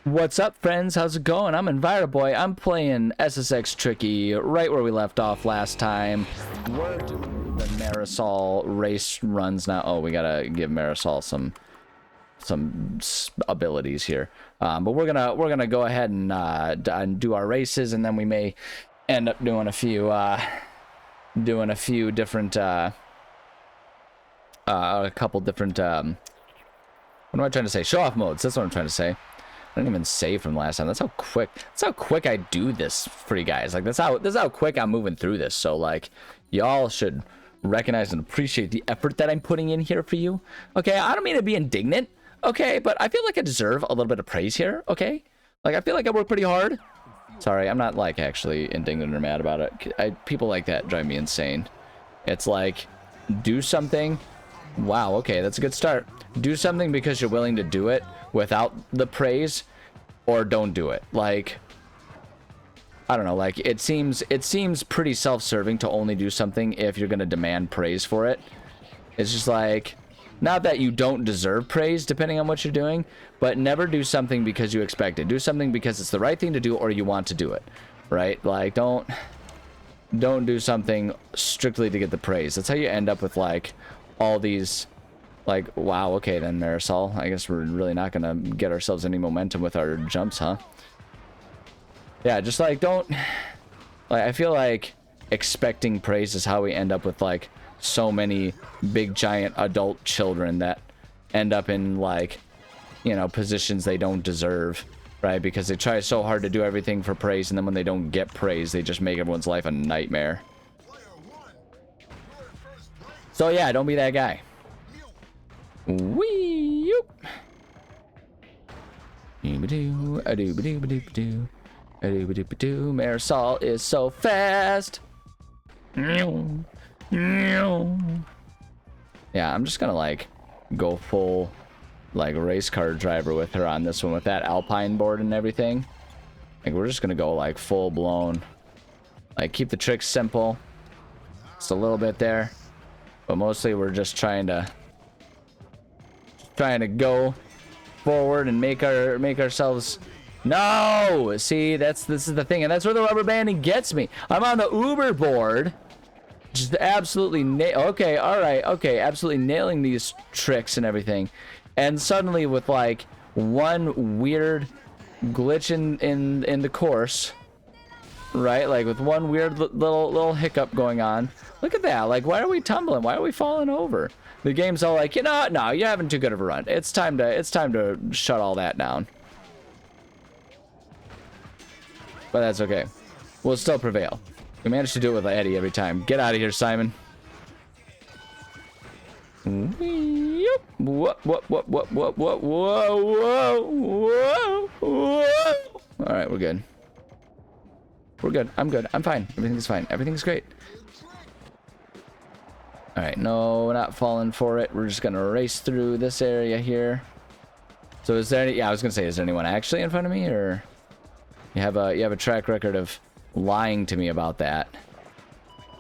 What's up, friends? How's it going? I'm Enviroboy. I'm playing SSX Tricky right where we left off last time. We're doing the Marisol race runs now. Oh, we gotta give Marisol some abilities here. But we're gonna go ahead and do our races, and then we may end up doing a few different a couple different what am I trying to say? Show off modes. That's what I'm trying to say. I didn't even save from last time. That's how quick I do this for you guys. Like, that's how quick I'm moving through this. So, like, y'all should recognize and appreciate the effort that I'm putting in here for you. Okay, I don't mean to be indignant. Okay, but I feel like I deserve a little bit of praise here. Okay, like, I feel like I work pretty hard. Sorry, I'm not, like, actually indignant or mad about it. People like that drive me insane. It's like, do something. Wow, okay, that's a good start. Do something because you're willing to do it without the praise, or don't do it. Like, I don't know, like, it seems pretty self-serving to only do something if you're gonna demand praise for it. It's just like, not that you don't deserve praise depending on what you're doing, but never do something because you expect it. Do something because it's the right thing to do or you want to do it, right? Like, don't do something strictly to get the praise. That's how you end up with, like, all these, like, wow, okay then, Marisol, I guess we're really not gonna get ourselves any momentum with our jumps, huh? Yeah, just like, don't, like, I feel like expecting praise is how we end up with, like, so many big giant adult children that end up in, like, you know, positions they don't deserve, right? Because they try so hard to do everything for praise, and then when they don't get praise, they just make everyone's life a nightmare. So yeah, don't be that guy. Wee yoop. Marisol is so fast. Yeah, I'm just gonna, like, go full, like, race car driver with her on this one with that Alpine board and everything. Like, we're just gonna go, like, full blown. Like, keep the tricks simple. Just a little bit there, but mostly we're just trying to go forward and make ourselves. No, see, this is the thing, and that's where the rubber banding gets me. I'm on the Uber board, just absolutely okay, all right, okay, absolutely nailing these tricks and everything, and suddenly with, like, one weird glitch in the course, right? Like, with one weird little hiccup going on. Look at that. Like, why are we tumbling? Why are we falling over? The game's all like, you know, no, you're having too good of a run. It's time to shut all that down. But that's okay. We'll still prevail. We managed to do it with Eddie every time. Get out of here, Simon. Whoa, whoa, whoa, whoa, whoa, whoa, whoa, whoa. All right, we're good. We're good. I'm good. I'm fine. Everything's fine. Everything's great. All right, no, we're not falling for it. We're just gonna race through this area here. So is there any, yeah, I was gonna say, is there anyone actually in front of me, or you have a track record of lying to me about that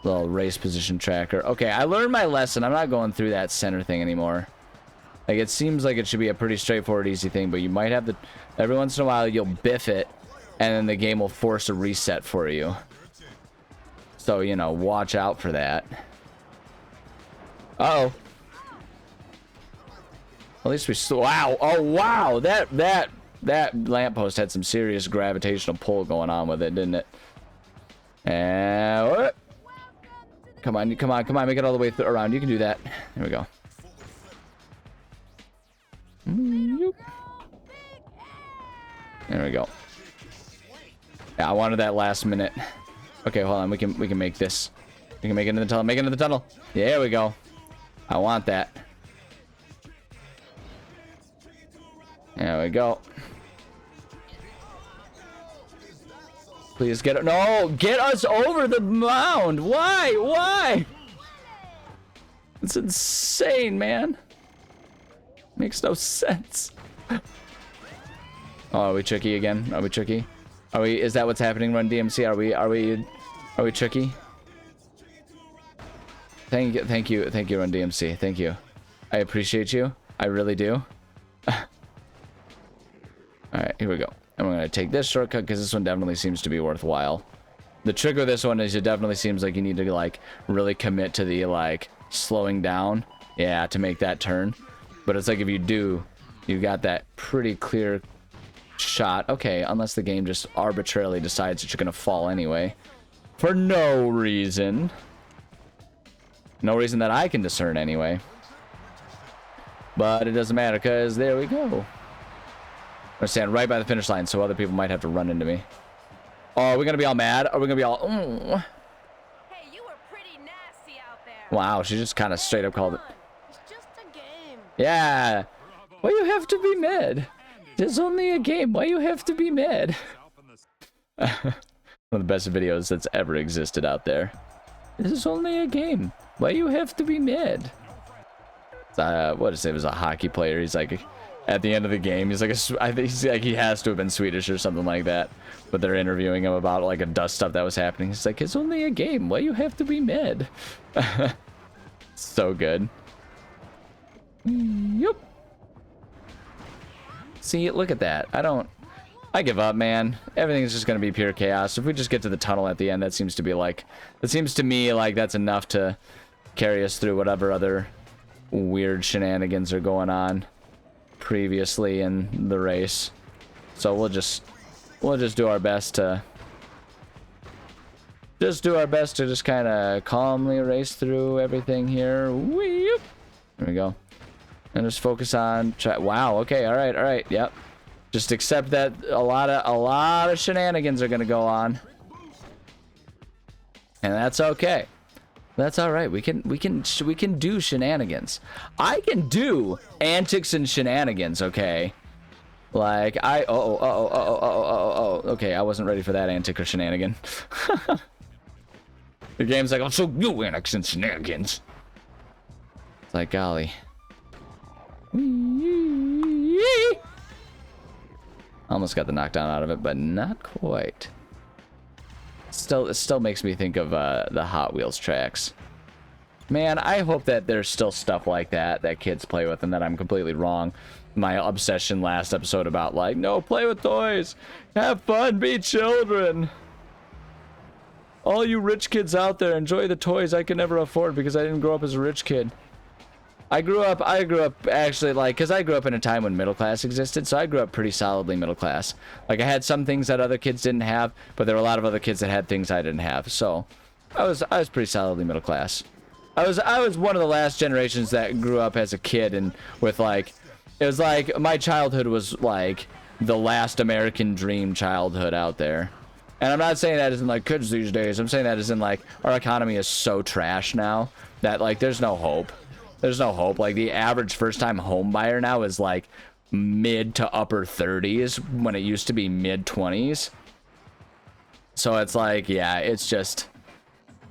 little race position tracker? Okay, I learned my lesson. I'm not going through that center thing anymore. Like, it seems like it should be a pretty straightforward, easy thing, but you might have to, every once in a while you'll biff it, and then the game will force a reset for you. So, you know, watch out for that. Uh-oh. At least we still, wow. Oh, wow. That lamppost had some serious gravitational pull going on with it, didn't it? And what? Come on, come on, come on. Make it all the way around. You can do that. There we go. There we go. Yeah, I wanted that last minute. Okay, hold on. We can make this. We can make it into the tunnel. Make it into the tunnel. Yeah, there we go. I want that. There we go. Please get it. No, get us over the mound. Why? Why? It's insane, man. Makes no sense. Oh, are we tricky again? Are we tricky? Are we? Is that what's happening? Run DMC. Are we tricky? Thank you, Run DMC. Thank you. I appreciate you. I really do. All right, here we go. And we're going to take this shortcut because this one definitely seems to be worthwhile. The trick with this one is it definitely seems like you need to, like, really commit to the, like, slowing down. Yeah, to make that turn. But it's like if you do, you've got that pretty clear shot. Okay, unless the game just arbitrarily decides that you're going to fall anyway. For no reason. No reason that I can discern anyway. But it doesn't matter because there we go. I stand right by the finish line so other people might have to run into me. Oh, are we going to be all mad? Are we going to be all... Hey, you were pretty nasty out there. Wow, she just kind of straight up called it. It's just a game. Yeah. Why you have to be mad? It's only a game. Why you have to be mad? One of the best videos that's ever existed out there. This is only a game. Why you have to be mad? What is it? It was a hockey player. He's like, at the end of the game, he's like, I think he's like, he has to have been Swedish or something like that. But they're interviewing him about like a dust stuff that was happening. He's like, it's only a game. Why you have to be mad? So good. Yep. See, look at that. I give up, man. Everything's just gonna be pure chaos. If we just get to the tunnel at the end, that seems to me like that's enough to carry us through whatever other weird shenanigans are going on previously in the race. So we'll just do our best to just kind of calmly race through everything here. Whee! There we go. And just focus on wow, okay, all right, yep. Just accept that a lot of shenanigans are gonna go on. And that's okay. That's all right. We can do shenanigans. I can do antics and shenanigans, okay? Like okay, I wasn't ready for that antic or shenanigan. The game's like, I'll show you antics and shenanigans. It's like, golly. Almost got the knockdown out of it, but not quite. It still makes me think of the Hot Wheels tracks. Man, I hope that there's still stuff like that kids play with and that I'm completely wrong. My obsession last episode about like, no, play with toys. Have fun, be children. All you rich kids out there, enjoy the toys I can never afford because I didn't grow up as a rich kid. I grew up actually, like, because I grew up in a time when middle class existed, so I grew up pretty solidly middle class. Like, I had some things that other kids didn't have, but there were a lot of other kids that had things I didn't have, so I was pretty solidly middle class. I was one of the last generations that grew up as a kid and with, like, it was like, my childhood was, like, the last American dream childhood out there. And I'm not saying that as in, like, kids these days, I'm saying that as in, like, our economy is so trash now that, like, there's no hope. There's no hope. Like, the average first-time home buyer now is, like, mid to upper 30s when it used to be mid-20s. So it's like, yeah, it's just...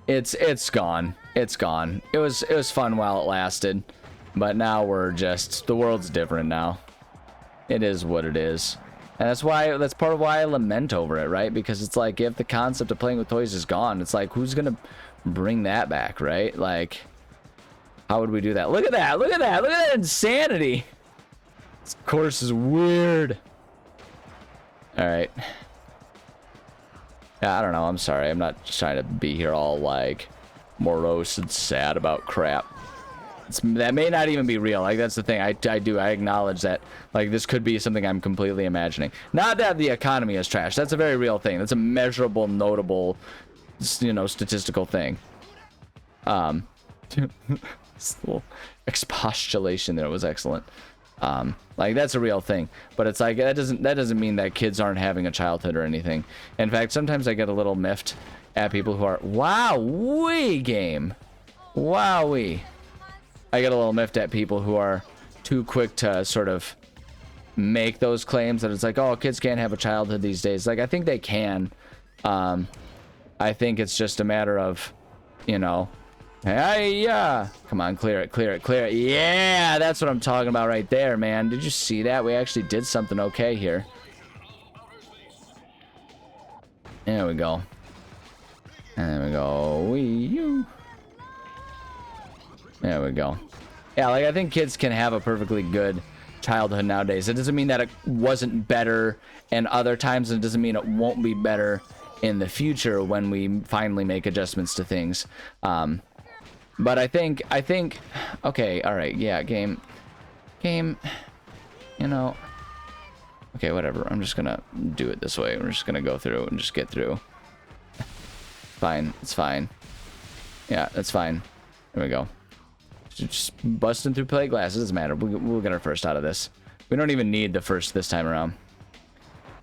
It's gone. It's gone. It was fun while it lasted. But now we're just... The world's different now. It is what it is. And that's part of why I lament over it, right? Because it's like, if the concept of playing with toys is gone, it's like, who's gonna bring that back, right? Like... How would we do that? Look at that! Look at that! Look at that insanity! This course is weird. Alright. Yeah, I don't know. I'm sorry. I'm not trying to be here all, like, morose and sad about crap. That may not even be real. Like, that's the thing. I acknowledge that, like, this could be something I'm completely imagining. Not that the economy is trash. That's a very real thing. That's a measurable, notable, you know, statistical thing. This little expostulation there was excellent. Like, that's a real thing, but it's like that doesn't mean that kids aren't having a childhood or anything. In fact, sometimes I get a little miffed at people who are wowee game, wowee. I get a little miffed at people who are too quick to sort of make those claims that it's like, oh, kids can't have a childhood these days. Like, I think they can. I think it's just a matter of, you know. Hey, yeah. Come on, clear it, clear it, clear it. Yeah, that's what I'm talking about right there, man. Did you see that? We actually did something okay here. There we go. There we go. There we go. Yeah, like, I think kids can have a perfectly good childhood nowadays. It doesn't mean that it wasn't better in other times, and it doesn't mean it won't be better in the future when we finally make adjustments to things. But I think, okay, all right, yeah, game, you know, okay, whatever. I'm just gonna do it this way. We're just gonna go through and just get through. Fine, it's fine. Yeah, that's fine. There we go. Just busting through plate glass. It doesn't matter. We'll get our first out of this. We don't even need the first this time around.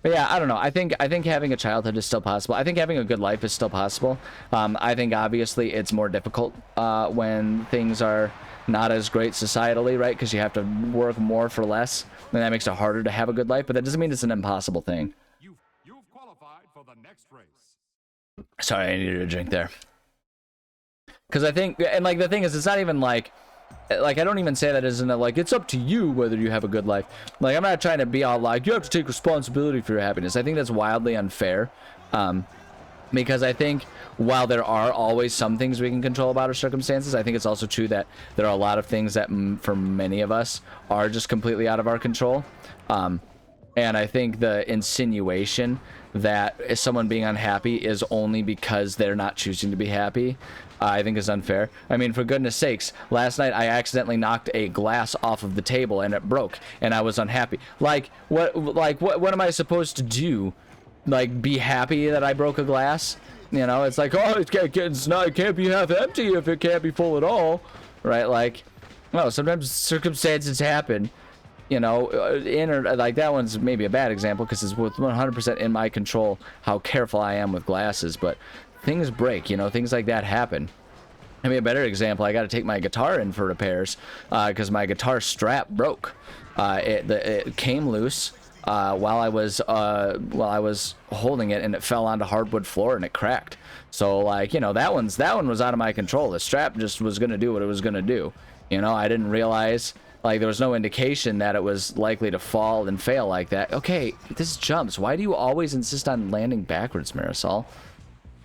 But yeah, I don't know. I think having a childhood is still possible. I think having a good life is still possible. I think obviously it's more difficult when things are not as great societally, right? Because you have to work more for less, and that makes it harder to have a good life. But that doesn't mean it's an impossible thing. You've qualified for the next race. Sorry, I needed a drink there. Because I think, and like the thing is, it's not even like I don't even say that as in like it's up to you whether you have a good life. Like, I'm not trying to be all like you have to take responsibility for your happiness. I think that's wildly unfair, because I think while there are always some things we can control about our circumstances, I think it's also true that there are a lot of things that for many of us are just completely out of our control. And I think the insinuation that someone being unhappy is only because they're not choosing to be happy, I think is unfair. I mean, for goodness sakes, last night I accidentally knocked a glass off of the table and it broke, and I was unhappy. Like, what am I supposed to do? Like, be happy that I broke a glass? You know, it's like, oh, it can't be half empty if it can't be full at all, right? Like, well, sometimes circumstances happen. You know, like that one's maybe a bad example because it's 100% in my control how careful I am with glasses, but things break, you know, things like that happen. I mean, a better example, I got to take my guitar in for repairs because my guitar strap broke. It came loose while I was holding it, and it fell onto hardwood floor and it cracked. So, like, you know, that one was out of my control. The strap just was gonna do what it was gonna do. You know, I didn't realize. Like, there was no indication that it was likely to fall and fail like that. Okay, this jumps. Why do you always insist on landing backwards, Marisol?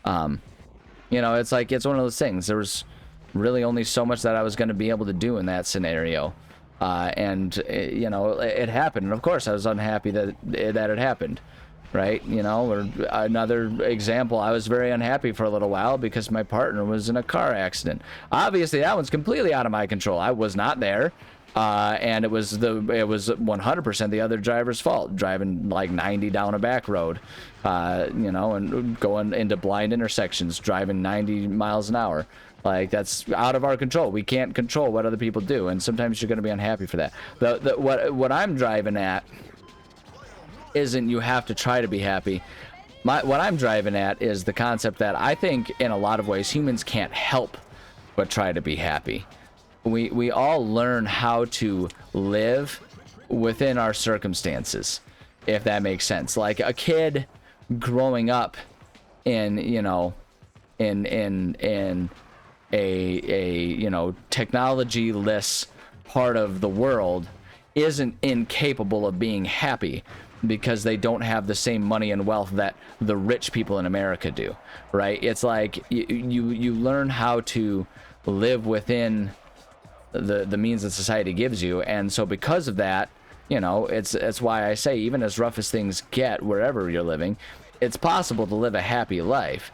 You know, it's like, it's one of those things. There was really only so much that I was going to be able to do in that scenario. You know, it happened. And of course, I was unhappy that it happened. Right? You know, or another example, I was very unhappy for a little while because my partner was in a car accident. Obviously, that one's completely out of my control. I was not there. And it was 100% the other driver's fault, driving like 90 down a back road, you know, and going into blind intersections, driving 90 miles an hour. Like, that's out of our control. We can't control what other people do, and sometimes you're going to be unhappy for that. What I'm driving at isn't you have to try to be happy. What I'm driving at is the concept that I think in a lot of ways humans can't help but try to be happy. We all learn how to live within our circumstances, if that makes sense. Like a kid growing up in, you know, in a you know, technology-less part of the world isn't incapable of being happy because they don't have the same money and wealth that the rich people in America do, right? It's like you learn how to live within the means that society gives you, and so because of that, you know, it's why I say, even as rough as things get wherever you're living, it's possible to live a happy life,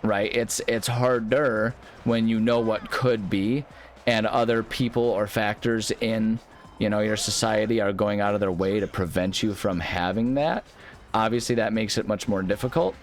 right? It's harder when you know what could be, and other people or factors in, you know, your society are going out of their way to prevent you from having that. Obviously, that makes it much more difficult.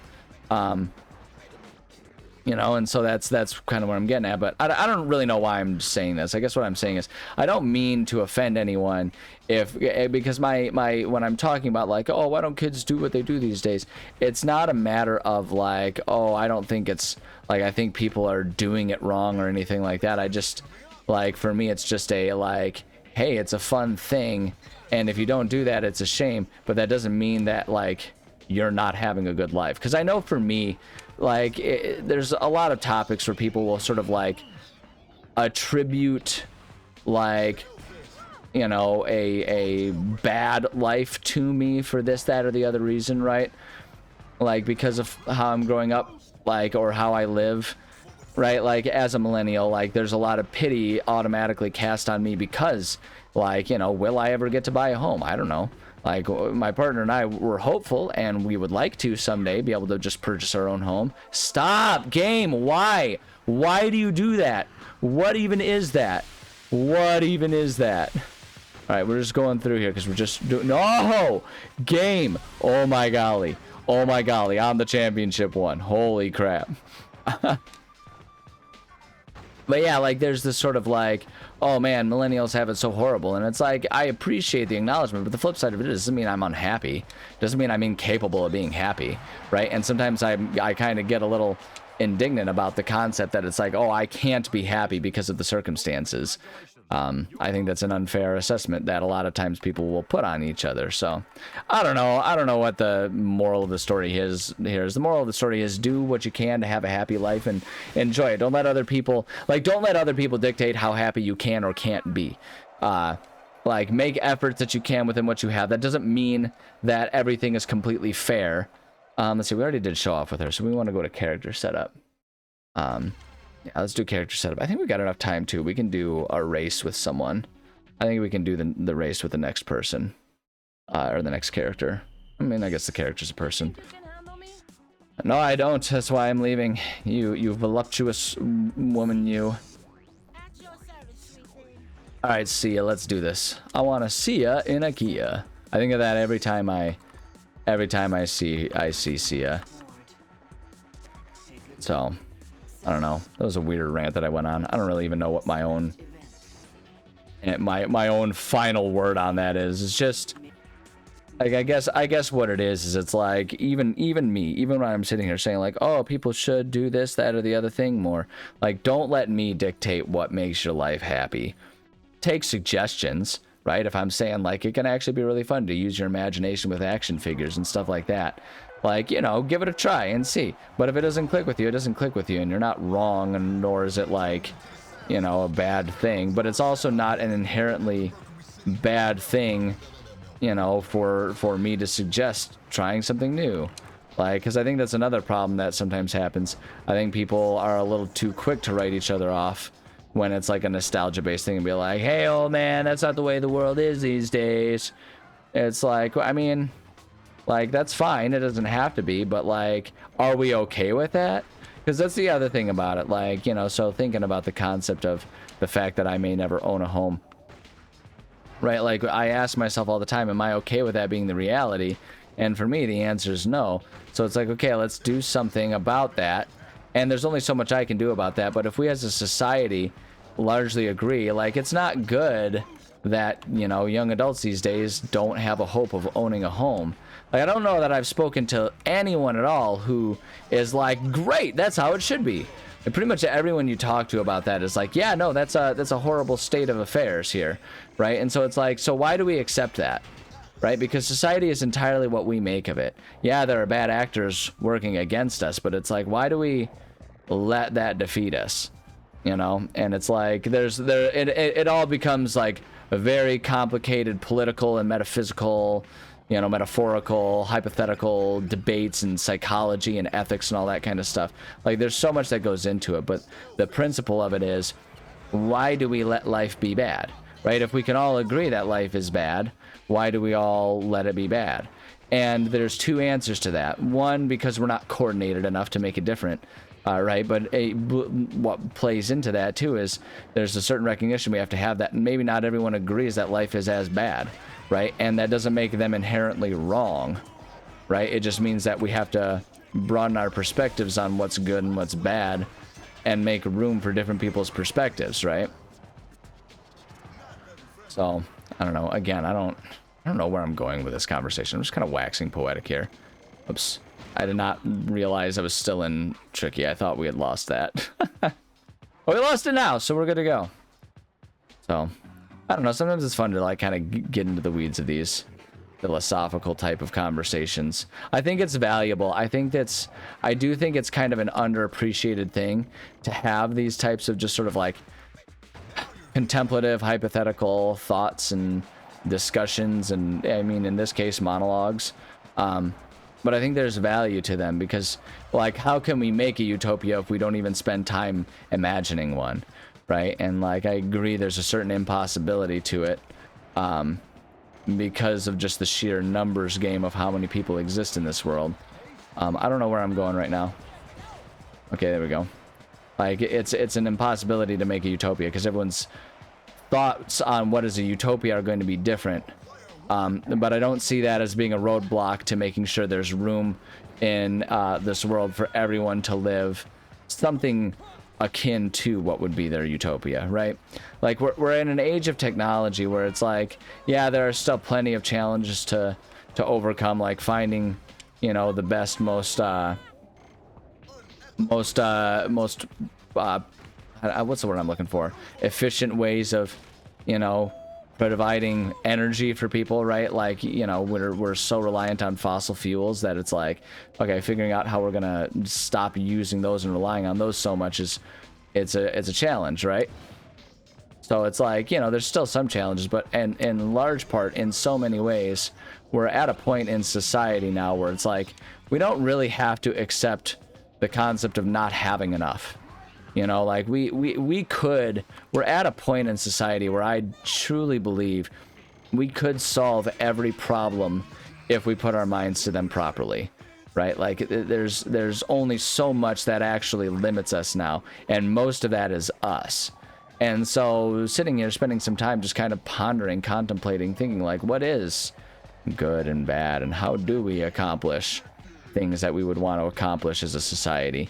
You know, and so that's kind of what I'm getting at, but I don't really know why I'm saying this. I guess what I'm saying is I don't mean to offend anyone because my when I'm talking about like, oh, why don't kids do what they do these days, it's not a matter of like, oh, I don't think it's like I think people are doing it wrong or anything like that. I just, like, for me, it's just a like, hey, it's a fun thing, and if you don't do that, it's a shame, but that doesn't mean that like you're not having a good life. Because I know for me, like, there's a lot of topics where people will sort of like attribute, like, you know, a bad life to me for this, that, or the other reason, right? Like, because of how I'm growing up, like, or how I live, right? Like, as a millennial, like, there's a lot of pity automatically cast on me because, Like, you know, will I ever get to buy a home? I don't know. Like, my partner and I were hopeful, and we would like to someday be able to just purchase our own home. Stop, game. Why? Why do you do that? What even is that? What even is that? All right, we're just going through here because we're just doing... No! Game! Oh, my golly. Oh, my golly. I'm the championship one. Holy crap. But yeah, like, there's this sort of like, oh man, millennials have it so horrible. And it's like, I appreciate the acknowledgement, but the flip side of it doesn't mean I'm unhappy. Doesn't mean I'm incapable of being happy, right? And sometimes I kind of get a little indignant about the concept that it's like, oh, I can't be happy because of the circumstances. I think that's an unfair assessment that a lot of times people will put on each other. So I don't know what the moral of the story is here. The moral of the story is do what you can to have a happy life and enjoy it. Don't let other people dictate how happy you can or can't be. Like, make efforts that you can within what you have. That doesn't mean that everything is completely fair. Let's see, we already did show off with her, so we want to go to character setup. Yeah, let's do character setup. I think we got enough time too. We can do a race with someone. I think we can do the race with the next person. Or the next character. I mean, I guess the character's a person. No, I don't. That's why I'm leaving. You voluptuous woman, you. Alright, see ya. Let's do this. I want to see ya in a Kia. I think of that every time I see Sia. So, I don't know. That was a weird rant that I went on. I don't really even know what my own final word on that is. It's just like, I guess what it is it's like even me, even when I'm sitting here saying like, oh, people should do this, that, or the other thing more. Like, don't let me dictate what makes your life happy. Take suggestions, right? If I'm saying like it can actually be really fun to use your imagination with action figures and stuff like that. Like, you know, give it a try and see. But if it doesn't click with you, it doesn't click with you, and you're not wrong, and nor is it like, you know, a bad thing. But it's also not an inherently bad thing, you know, for me to suggest trying something new. Like, because I think that's another problem that sometimes happens. I think people are a little too quick to write each other off when it's like a nostalgia-based thing and be like, hey, old man, that's not the way the world is these days. It's like, I mean... like, that's fine. It doesn't have to be, but, like, are we okay with that? Because that's the other thing about it. Like, you know, so thinking about the concept of the fact that I may never own a home. Right? Like, I ask myself all the time, am I okay with that being the reality? And for me, the answer is no. So it's like, okay, let's do something about that. And there's only so much I can do about that. But if we as a society largely agree, like, it's not good that, you know, young adults these days don't have a hope of owning a home. Like, I don't know that I've spoken to anyone at all who is like, great, that's how it should be. And pretty much everyone you talk to about that is like, yeah, no, that's a horrible state of affairs here, right? And so it's like, so why do we accept that, right? Because society is entirely what we make of it. Yeah, there are bad actors working against us, but it's like, why do we let that defeat us, you know? And it's like, it all becomes like a very complicated political and metaphysical, you know, metaphorical, hypothetical debates and psychology and ethics and all that kind of stuff. Like, there's so much that goes into it, but the principle of it is, why do we let life be bad, right? If we can all agree that life is bad, why do we all let it be bad? And there's two answers to that. One, because we're not coordinated enough to make it different, right? But what plays into that, too, is there's a certain recognition we have to have that maybe not everyone agrees that life is as bad. Right? And that doesn't make them inherently wrong, right? It just means that we have to broaden our perspectives on what's good and what's bad and make room for different people's perspectives, right? So, I don't know. Again, I don't know where I'm going with this conversation. I'm just kind of waxing poetic here. Oops. I did not realize I was still in Tricky. I thought we had lost that. Well, we lost it now, so we're good to go. So... I don't know, sometimes it's fun to like kind of get into the weeds of these philosophical type of conversations. I think it's valuable. I do think it's kind of an underappreciated thing to have these types of just sort of like contemplative, hypothetical thoughts and discussions, and I mean, in this case, monologues. But I think there's value to them because, like, how can we make a utopia if we don't even spend time imagining one? Right? And like, I agree there's a certain impossibility to it because of just the sheer numbers game of how many people exist in this world. I don't know where I'm going right now. Okay, there we go. Like, it's an impossibility to make a utopia because everyone's thoughts on what is a utopia are going to be different. But I don't see that as being a roadblock to making sure there's room in this world for everyone to live something akin to what would be their utopia, right? Like, we're in an age of technology where it's like, yeah, there are still plenty of challenges to overcome, like finding, you know, the best, most what's the word I'm looking for? Efficient ways of, you know, providing energy for people, right? Like, you know, we're so reliant on fossil fuels that it's like, okay, figuring out how we're gonna stop using those and relying on those so much is it's a challenge, right? So it's like, you know, there's still some challenges, but in large part, in so many ways, we're at a point in society now where it's like we don't really have to accept the concept of not having enough. You know, like we're at a point in society where I truly believe we could solve every problem if we put our minds to them properly, right? Like there's only so much that actually limits us now, and most of that is us. And so sitting here, spending some time just kind of pondering, contemplating, thinking like, what is good and bad, and how do we accomplish things that we would want to accomplish as a society?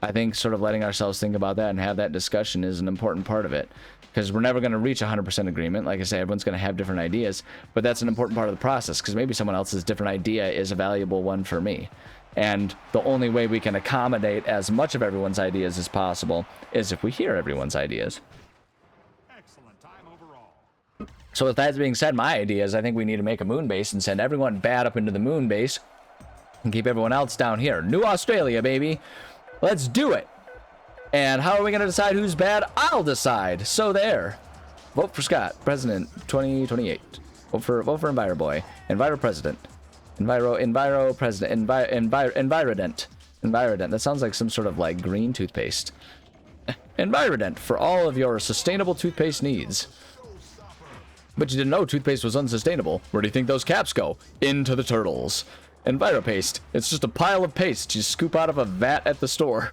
I think sort of letting ourselves think about that and have that discussion is an important part of it, because we're never going to reach 100% agreement. Like I say, everyone's going to have different ideas, but that's an important part of the process, because maybe someone else's different idea is a valuable one for me. And the only way we can accommodate as much of everyone's ideas as possible is if we hear everyone's ideas. Excellent time overall. So with that being said, my idea is I think we need to make a moon base and send everyone bad up into the moon base and keep everyone else down here. New Australia, baby. Let's do it. And how are we going to decide who's bad? I'll decide. So there. Vote for Scott, President 2028. Vote for Enviroboy. Enviro President. Enviro President. Envirodent. That sounds like some sort of like green toothpaste. Envirodent for all of your sustainable toothpaste needs. But you didn't know toothpaste was unsustainable. Where do you think those caps go? Into the turtles. Enviropaste. It's just a pile of paste you scoop out of a vat at the store.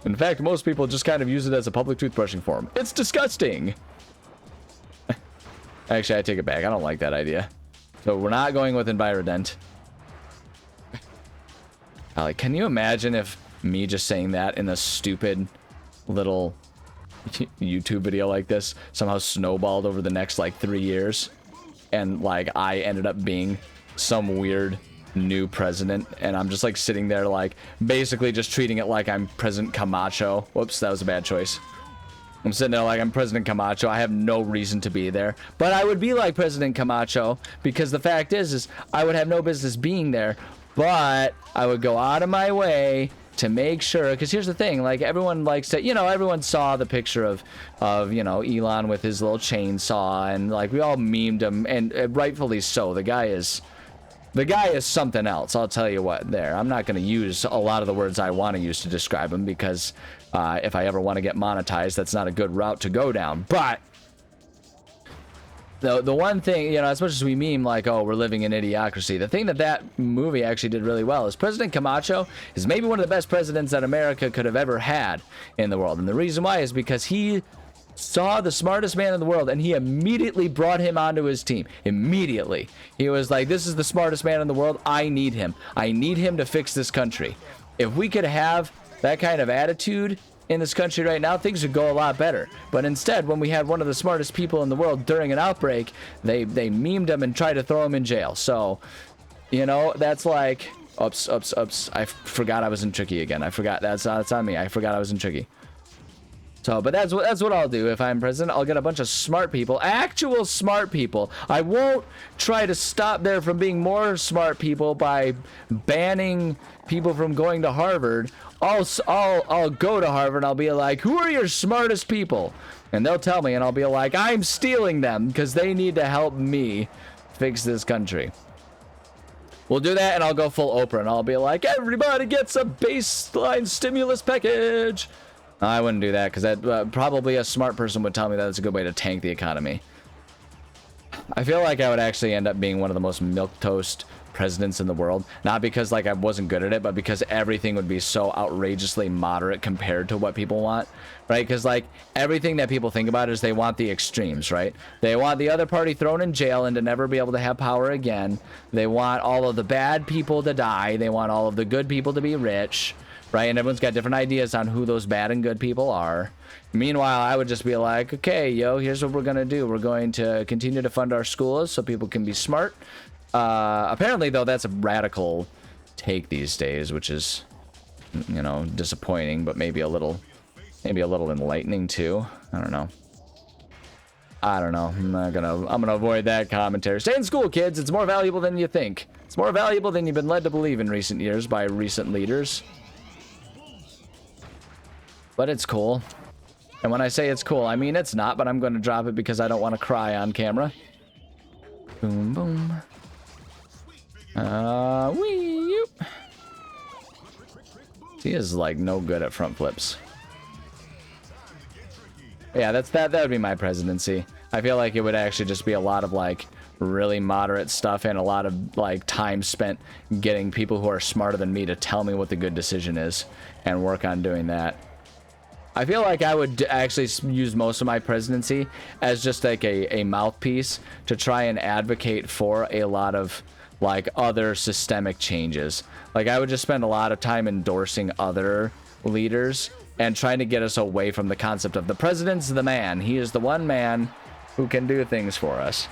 In fact, most people just kind of use it as a public toothbrushing form. It's disgusting. Actually, I take it back. I don't like that idea. So we're not going with Envirodent. Like, can you imagine if me just saying that in a stupid little YouTube video like this somehow snowballed over the next like 3 years? And like I ended up being some weird new president, and I'm just like sitting there like basically just treating it like I'm President Camacho. Whoops, that was a bad choice. I'm sitting there like I'm President Camacho. I have no reason to be there, but I would be like President Camacho because the fact is I would have no business being there, but I would go out of my way to make sure, because here's the thing, like everyone likes to, you know, everyone saw the picture of you know, Elon with his little chainsaw, and like we all memed him, and rightfully so. The guy is something else. I'll tell you what. There, I'm not going to use a lot of the words I want to use to describe him, because if I ever want to get monetized, that's not a good route to go down. But the one thing, you know, as much as we meme like, oh, we're living in idiocracy, the thing that movie actually did really well is President Camacho is maybe one of the best presidents that America could have ever had in the world. And the reason why is because he saw the smartest man in the world and he immediately brought him onto his team. Immediately. He was like, this is the smartest man in the world. I need him. I need him to fix this country. If we could have that kind of attitude in this country right now, things would go a lot better. But instead, when we had one of the smartest people in the world during an outbreak, they memed him and tried to throw him in jail. So, you know, that's like, oops. I forgot I was in Tricky again. I forgot. That's on me. I forgot I was in Tricky. So, but that's what I'll do if I'm president. I'll get a bunch of smart people, actual smart people. I won't try to stop there from being more smart people by banning people from going to Harvard. I'll go to Harvard and I'll be like, who are your smartest people? And they'll tell me, and I'll be like, I'm stealing them because they need to help me fix this country. We'll do that, and I'll go full Oprah, and I'll be like, everybody gets a baseline stimulus package. I wouldn't do that because that probably a smart person would tell me that it's a good way to tank the economy. I feel like I would actually end up being one of the most milquetoast presidents in the world. Not because like I wasn't good at it, but because everything would be so outrageously moderate compared to what people want, right? Because like everything that people think about is they want the extremes, right? They want the other party thrown in jail and to never be able to have power again. They want all of the bad people to die. They want all of the good people to be rich, right? And everyone's got different ideas on who those bad and good people are. Meanwhile, I would just be like, okay, yo, here's what we're going to do. We're going to continue to fund our schools so people can be smart. Apparently, though, that's a radical take these days, which is, you know, disappointing, but maybe a little enlightening too. I don't know. I'm gonna avoid that commentary. Stay in school, kids. It's more valuable than you think. It's more valuable than you've been led to believe in recent years by recent leaders. But it's cool. And when I say it's cool, I mean it's not, but I'm going to drop it because I don't want to cry on camera. Boom, boom. Wee. He is like no good at front flips. Yeah, that would be my presidency. I feel like it would actually just be a lot of like really moderate stuff and a lot of like time spent getting people who are smarter than me to tell me what the good decision is and work on doing that. I feel like I would actually use most of my presidency as just like a mouthpiece to try and advocate for a lot of like other systemic changes. Like I would just spend a lot of time endorsing other leaders and trying to get us away from the concept of the president's the man. He is the one man who can do things for us.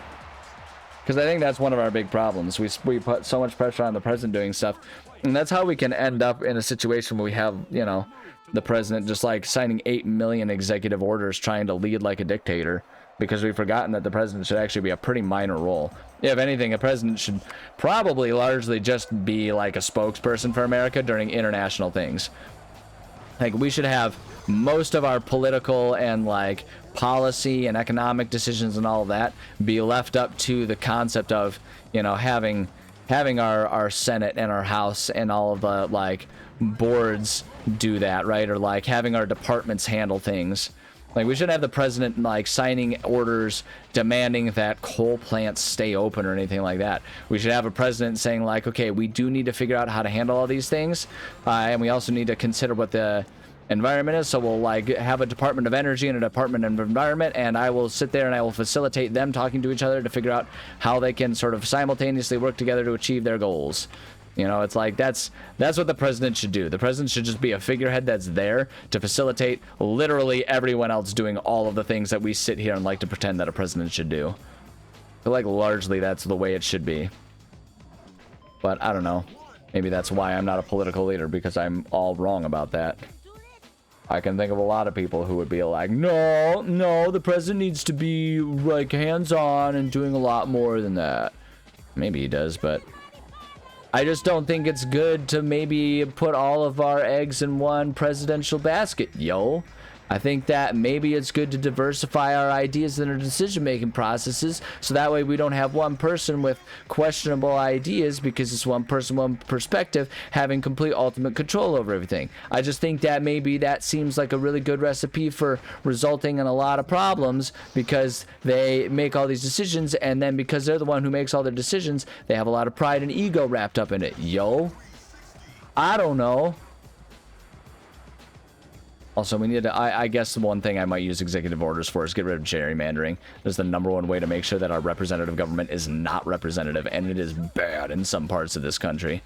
Because I think that's one of our big problems. We put so much pressure on the president doing stuff. And that's how we can end up in a situation where we have, you know, the president just like signing 8 million executive orders trying to lead like a dictator. Because we've forgotten that the president should actually be a pretty minor role. If anything, a president should probably largely just be like a spokesperson for America during international things. Like we should have most of our political and like policy and economic decisions and all of that be left up to the concept of, you know, having our Senate and our House and all of the like boards do that, right? Or like having our departments handle things. Like we shouldn't have the president like signing orders demanding that coal plants stay open or anything like that. We should have a president saying like, okay, we do need to figure out how to handle all these things, and we also need to consider what the environment is. So we'll like have a Department of Energy and a Department of Environment, and I will sit there and I will facilitate them talking to each other to figure out how they can sort of simultaneously work together to achieve their goals. You know, it's like that's what the president should do. The president should just be a figurehead that's there to facilitate literally everyone else doing all of the things that we sit here and like to pretend that a president should do. I feel like largely that's the way it should be. But I don't know. Maybe that's why I'm not a political leader, because I'm all wrong about that. I can think of a lot of people who would be like, no, the president needs to be like hands-on and doing a lot more than that. Maybe he does, but I just don't think it's good to maybe put all of our eggs in one presidential basket, yo. I think that maybe it's good to diversify our ideas and our decision-making processes, so that way we don't have one person with questionable ideas, because it's one person, one perspective, having complete ultimate control over everything. I just think that maybe that seems like a really good recipe for resulting in a lot of problems, because they make all these decisions, and then because they're the one who makes all their decisions, they have a lot of pride and ego wrapped up in it. Yo, I don't know. Also, we need to, I guess the one thing I might use executive orders for is get rid of gerrymandering. That's the #1 way to make sure that our representative government is not representative, and it is bad in some parts of this country.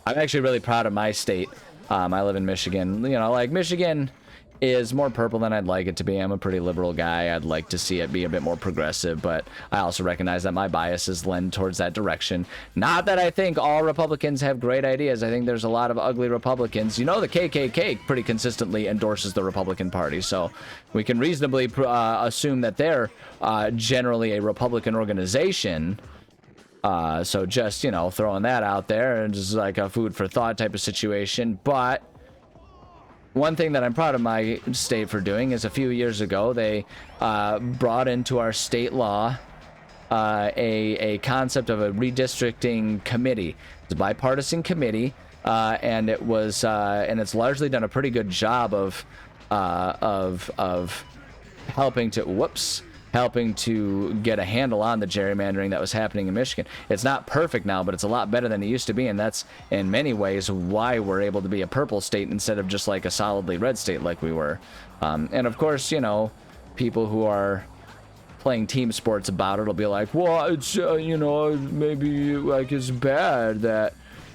I'm actually really proud of my state. I live in Michigan. You know, like Michigan is more purple than I'd like it to be. I'm a pretty liberal guy. I'd like to see it be a bit more progressive, but I also recognize that my biases lend towards that direction. Not that I think all Republicans have great ideas. I think there's a lot of ugly Republicans. You know, the KKK pretty consistently endorses the Republican Party, so we can reasonably assume that they're generally a Republican organization. So just, you know, throwing that out there and just like a food for thought type of situation. But one thing that I'm proud of my state for doing is a few years ago, they brought into our state law a concept of a redistricting committee. It's a bipartisan committee, and it's largely done a pretty good job of of helping to get a handle on the gerrymandering that was happening in Michigan. It's not perfect now, but it's a lot better than it used to be, and that's in many ways why we're able to be a purple state instead of just like a solidly red state like we were. And of course, you know, people who are playing team sports about it will be like, well, it's you know, maybe like it's bad that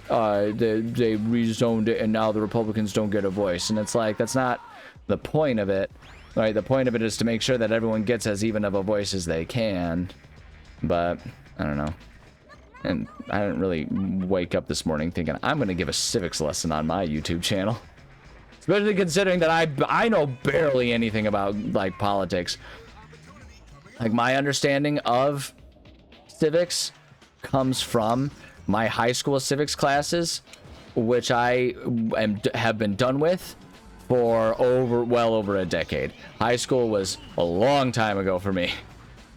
they rezoned it and now the Republicans don't get a voice. And it's like, that's not the point of it. Right, the point of it is to make sure that everyone gets as even of a voice as they can. But I don't know. And I didn't really wake up this morning thinking I'm going to give a civics lesson on my YouTube channel. Especially considering that I know barely anything about like politics. Like my understanding of civics comes from my high school civics classes, which I have been done with for well over a decade. High school was a long time ago for me.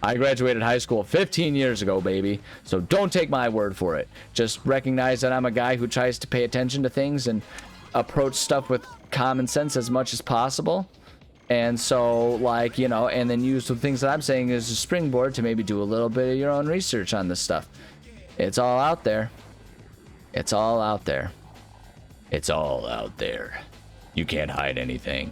I graduated high school 15 years ago, baby. So don't take my word for it. Just recognize that I'm a guy who tries to pay attention to things and approach stuff with common sense as much as possible. And so, like, you know, and then use the things that I'm saying as a springboard to maybe do a little bit of your own research on this stuff. It's all out there. It's all out there. It's all out there. You can't hide anything.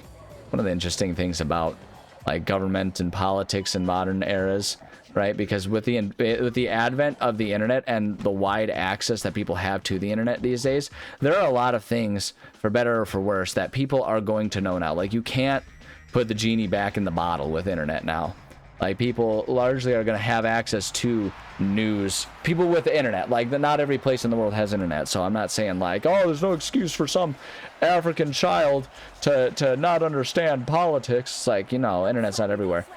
One of the interesting things about like government and politics in modern eras, right? Because with the advent of the internet and the wide access that people have to the internet these days, there are a lot of things, for better or for worse, that people are going to know now. Like you can't put the genie back in the bottle with internet now. Like people largely are going to have access to news. People with the internet, like not every place in the world has internet. So I'm not saying like, oh, there's no excuse for some African child to not understand politics. It's like, you know, internet's not everywhere.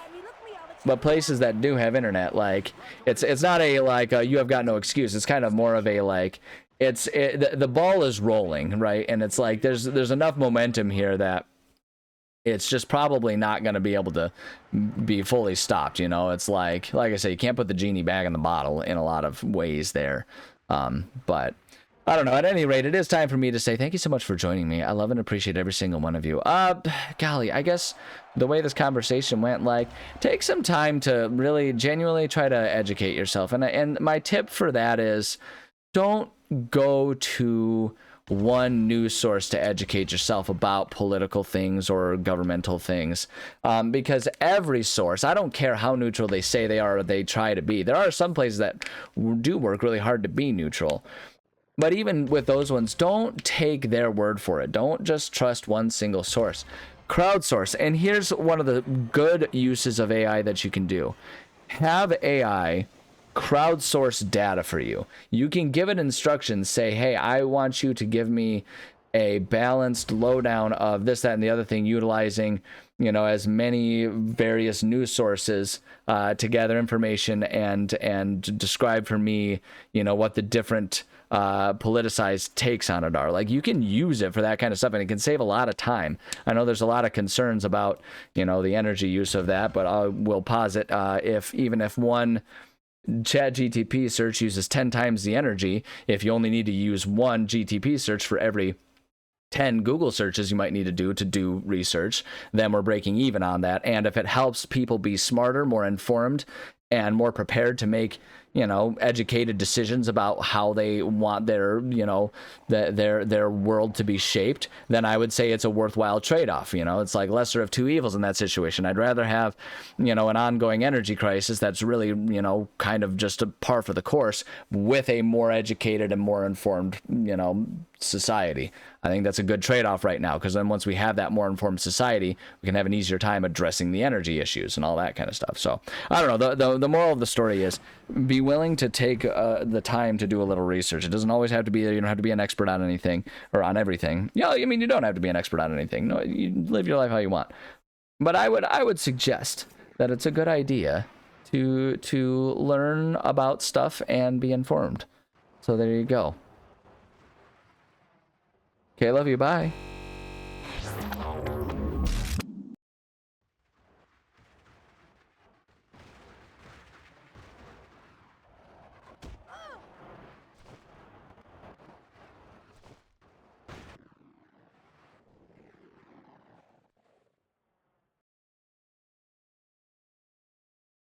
But places that do have internet, like it's not a like you have got no excuse. It's kind of more of a like the ball is rolling, right? And it's like there's enough momentum here that it's just probably not going to be able to be fully stopped. You know, it's like I said, you can't put the genie back in the bottle in a lot of ways there. But I don't know. At any rate, it is time for me to say thank you so much for joining me. I love and appreciate every single one of you. Golly, I guess the way this conversation went, like, take some time to really genuinely try to educate yourself. And my tip for that is don't go to one news source to educate yourself about political things or governmental things, because every source, I don't care how neutral they say they are or they try to be. There are some places that do work really hard to be neutral. But even with those ones, don't take their word for it. Don't just trust one single source. Crowdsource. And here's one of the good uses of AI that you can do. Have AI crowdsource data for you. You can give it instructions, say, hey, I want you to give me a balanced lowdown of this, that, and the other thing, utilizing, you know, as many various news sources to gather information and describe for me, you know, what the different politicized takes on it are. Like, you can use it for that kind of stuff, and it can save a lot of time. I know there's a lot of concerns about, you know, the energy use of that, but I will posit even if one ChatGTP search uses 10 times the energy, if you only need to use one GTP search for every 10 Google searches you might need to do research, then we're breaking even on that. And if it helps people be smarter, more informed, and more prepared to make, you know, educated decisions about how they want their, you know, their world to be shaped, then I would say it's a worthwhile trade-off. You know, it's like lesser of two evils in that situation. I'd rather have, you know, an ongoing energy crisis that's really, you know, kind of just a par for the course with a more educated and more informed, you know, society. I think that's a good trade-off right now, because then once we have that more informed society, we can have an easier time addressing the energy issues and all that kind of stuff. So I don't know. The moral of the story is be willing to take the time to do a little research. It doesn't always have to be, you don't have to be an expert on anything or on everything. Yeah, I mean, you don't have to be an expert on anything. No, you live your life how you want. But I would suggest that it's a good idea to learn about stuff and be informed. So there you go. Okay, love you. Bye.